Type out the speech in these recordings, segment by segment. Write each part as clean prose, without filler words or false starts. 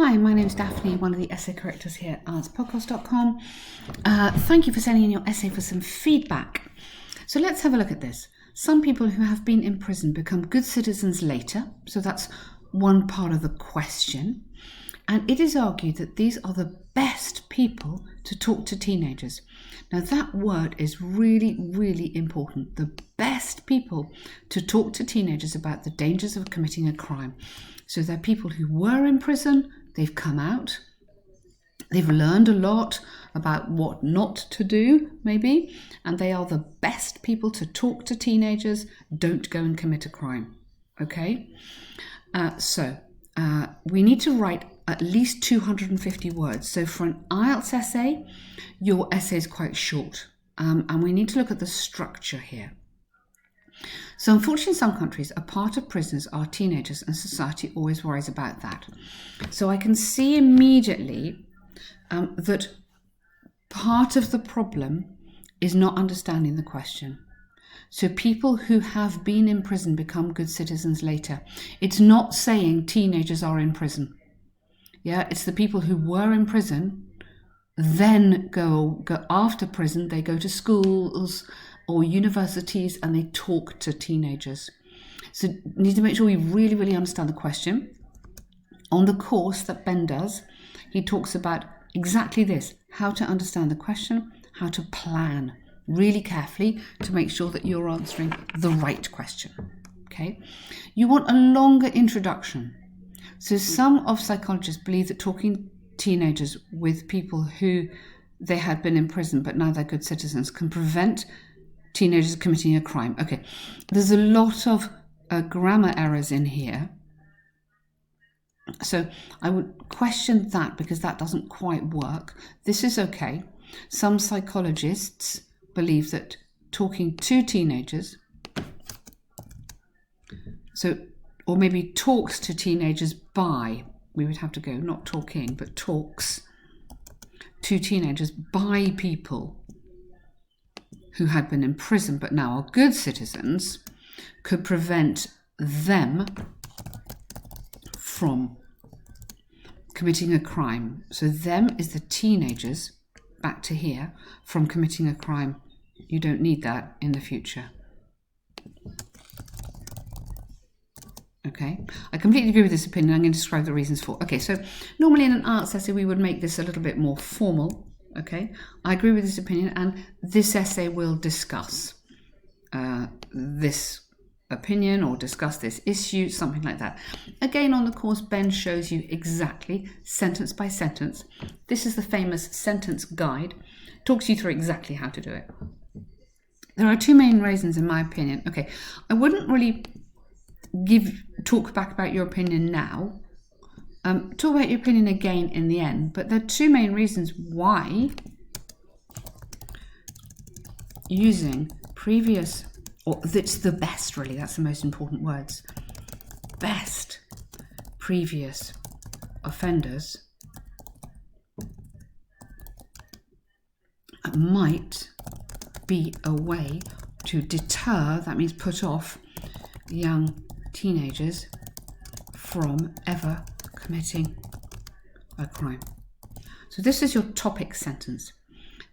Hi, my name is Daphne, one of the essay correctors here at IELTSpodcast.com. Thank you for sending in your essay for some feedback. So let's have a look at this. Some people who have been in prison become good citizens later. So that's one part of the question. And it is argued that these are the best people to talk to teenagers. Now that word is really, really important. The best people to talk to teenagers about the dangers of committing a crime. So they're people who were in prison, they've come out, they've learned a lot about what not to do, maybe, and they are the best people to talk to teenagers. Don't go and commit a crime, okay? We need to write at least 250 words. So for an IELTS essay, your essay is quite short, and we need to look at the structure here. So unfortunately, in some countries, a part of prisoners are teenagers, and society always worries about that. So I can see immediately that part of the problem is not understanding the question. So people who have been in prison become good citizens later. It's not saying teenagers are in prison. Yeah, it's the people who were in prison, then go after prison, they go to schools or universities and they talk to teenagers. So you need to make sure we really, really understand the question. On the course that Ben does, he talks about exactly this, how to understand the question, how to plan really carefully to make sure that you're answering the right question. Okay, you want a longer introduction. So some of psychologists believe that talking teenagers with people who they had been in prison but now they're good citizens can prevent teenagers committing a crime. Okay, there's a lot of grammar errors in here. So I would question that because that doesn't quite work. This is okay. Some psychologists believe that talking to teenagers, or maybe talks to teenagers by, we would have to go, not talking, but talks to teenagers by people who had been in prison but now are good citizens, could prevent them from committing a crime. So them is the teenagers, back to here, from committing a crime. You don't need that in the future. Okay, I completely agree with this opinion. I'm going to describe the reasons for. Okay, so normally in an IELTS essay we would make this a little bit more formal. Okay, I agree with this opinion, and this essay will discuss this opinion or discuss this issue, something like that. Again, on the course, Ben shows you exactly, sentence by sentence. This is the famous sentence guide. Talks you through exactly how to do it. There are two main reasons, in my opinion. Okay, I wouldn't really talk back about your opinion now. Talk about your opinion again in the end, but there are two main reasons why using previous, or it's the best really, that's the most important words, best previous offenders might be a way to deter, that means put off, young teenagers from ever committing a crime. So this is your topic sentence.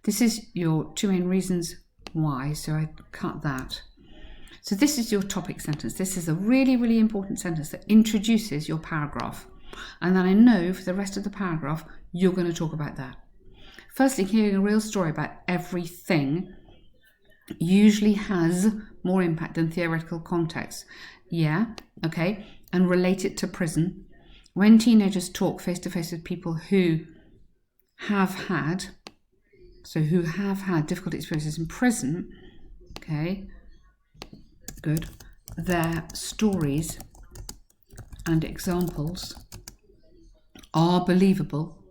This is your two main reasons why, so I cut that. So this is your topic sentence. This is a really, really important sentence that introduces your paragraph. And then I know for the rest of the paragraph, you're going to talk about that. Firstly, hearing a real story about everything usually has more impact than theoretical context. Yeah, okay, and relate it to prison. When teenagers talk face-to-face with people who have had difficult experiences in prison, okay, good, their stories and examples are believable,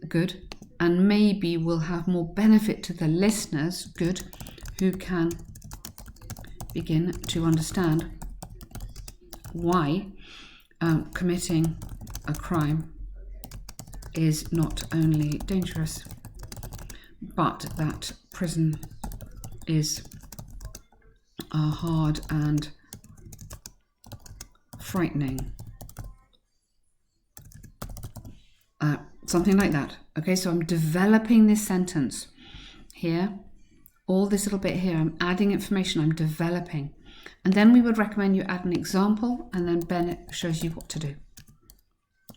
good, and maybe will have more benefit to the listeners, good, who can begin to understand why committing a crime is not only dangerous, but that prison is a hard and frightening Something like that. Okay, so I'm developing this sentence here. All this little bit here, I'm adding information, I'm developing. And then we would recommend you add an example, and then Bennett shows you what to do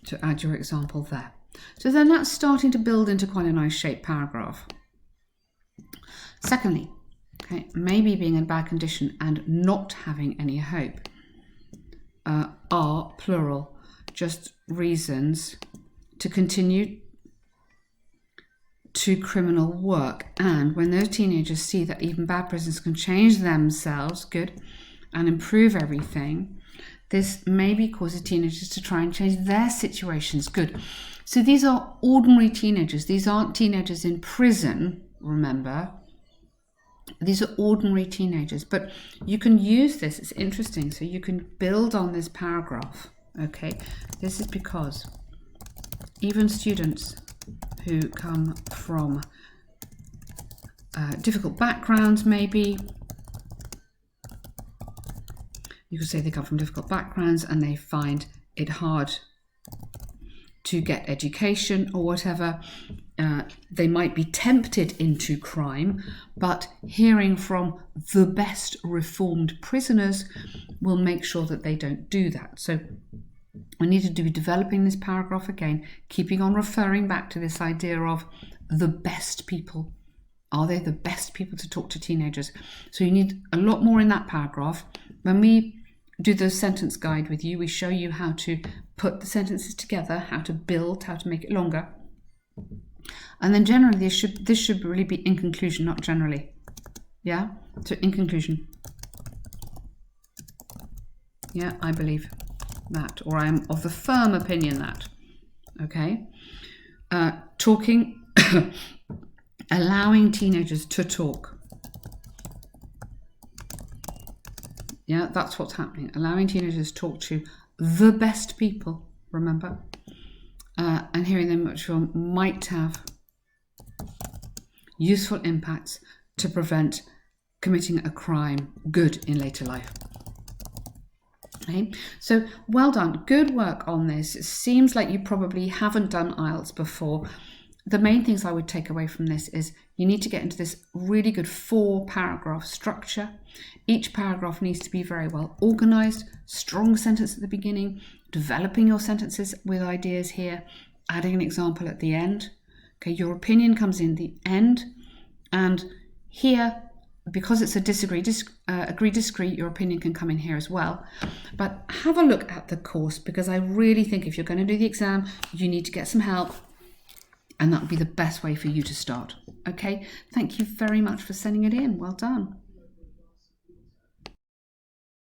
to add your example there. So then that's starting to build into quite a nice shaped paragraph. Secondly, okay, maybe being in bad condition and not having any hope are plural, just reasons to continue to criminal work. And when those teenagers see that even bad prisoners can change themselves, good, and improve everything, this maybe causes teenagers to try and change their situations, good. So these are ordinary teenagers. These aren't teenagers in prison, remember. These are ordinary teenagers, but you can use this, it's interesting, so you can build on this paragraph, okay? This is because even students who come from difficult backgrounds, maybe, you could say they come from difficult backgrounds and they find it hard to get education or whatever. They might be tempted into crime, but hearing from the best reformed prisoners will make sure that they don't do that. So we need to be developing this paragraph again, keeping on referring back to this idea of the best people. Are they the best people to talk to teenagers? So you need a lot more in that paragraph. When we do the sentence guide with you, we show you how to put the sentences together, how to build, how to make it longer. And then generally this should really be in conclusion, not generally. Yeah? So in conclusion. Yeah, I believe that, or I am of the firm opinion that. Okay? Talking, allowing teenagers to talk. Yeah, that's what's happening. Allowing teenagers to talk to the best people, remember? And hearing them which might have useful impacts to prevent committing a crime, good, in later life. Okay, so well done. Good work on this. It seems like you probably haven't done IELTS before. The main things I would take away from this is you need to get into this really good 4-paragraph structure. Each paragraph needs to be very well organized, strong sentence at the beginning, developing your sentences with ideas here, adding an example at the end. Okay, your opinion comes in the end, and here, because it's a agree disagree, your opinion can come in here as well. But have a look at the course, because I really think if you're going to do the exam, you need to get some help, and that would be the best way for you to start. Okay, thank you very much for sending it in. Well done.